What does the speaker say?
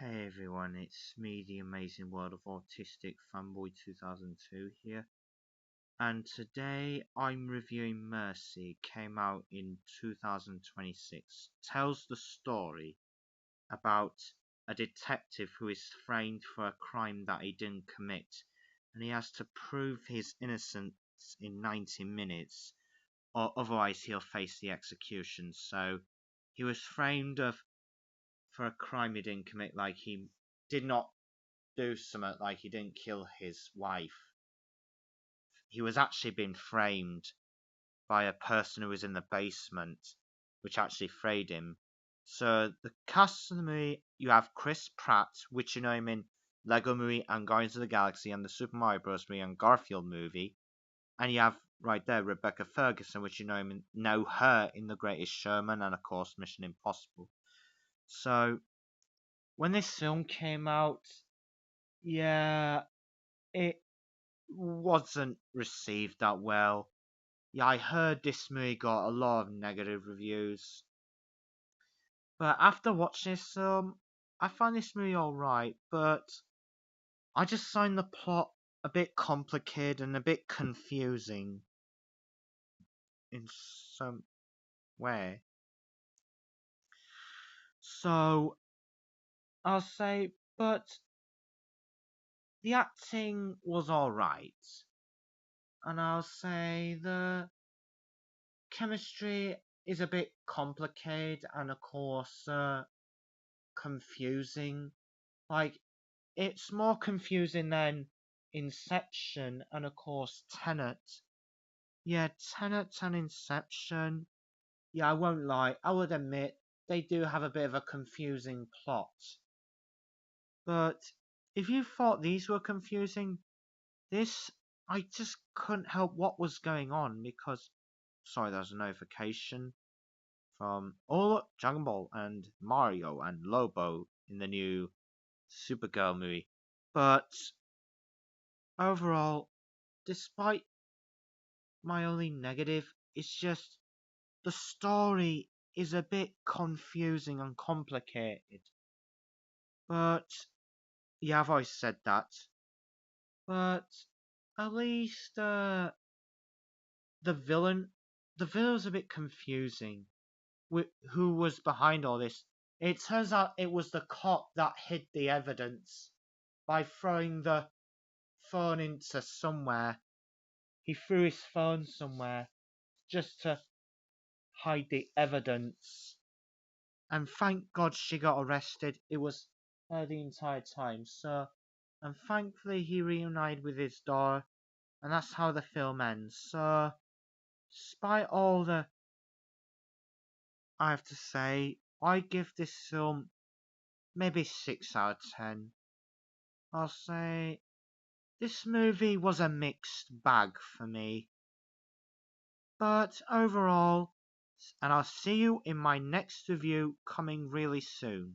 Hey everyone, it's me, the amazing world of Autistic Fanboy 2002 here, and today I'm reviewing Mercy. Came out in 2026. Tells the story about a detective who is framed for a crime that he didn't commit, and he has to prove his innocence in 90 minutes, or otherwise he'll face the execution. So he was framed for a crime he didn't commit, like he did not do something, like he didn't kill his wife. He was actually being framed by a person who was in the basement, which actually frayed him. So the cast of the movie, you have Chris Pratt, which you know him in Lego Movie and Guardians of the Galaxy and the Super Mario Bros. Movie and Garfield movie. And you have right there Rebecca Ferguson, which you know her in The Greatest Showman and of course Mission Impossible. So when this film came out, yeah, it wasn't received that well. Yeah, I heard this movie got a lot of negative reviews. But after watching this film, I found this movie alright, but I just find the plot a bit complicated and a bit confusing in some way. So, I'll say, but the acting was alright. And I'll say the chemistry is a bit complicated and, of course, confusing. Like, it's more confusing than Inception and, of course, Tenet. Yeah, Tenet and Inception. Yeah, I won't lie, I would admit they do have a bit of a confusing plot. But if you thought these were confusing, this, I just couldn't help what was going on because. Sorry, there's a notification from Dragon Ball and Mario and Lobo in the new Supergirl movie. But overall, despite my only negative, it's just the story is a bit confusing and complicated. But yeah, I've always said that. But at least the villain, the villain was a bit confusing. Who was behind all this? It turns out it was the cop that hid the evidence by throwing the phone into somewhere. He threw his phone somewhere just to hide the evidence. And thank God she got arrested. It was her the entire time. So, and thankfully he reunited with his daughter, and that's how the film ends. So, despite all the, I have to say, I give this film maybe 6 out of 10. I'll say this movie was a mixed bag for me. But overall, and I'll see you in my next review coming really soon.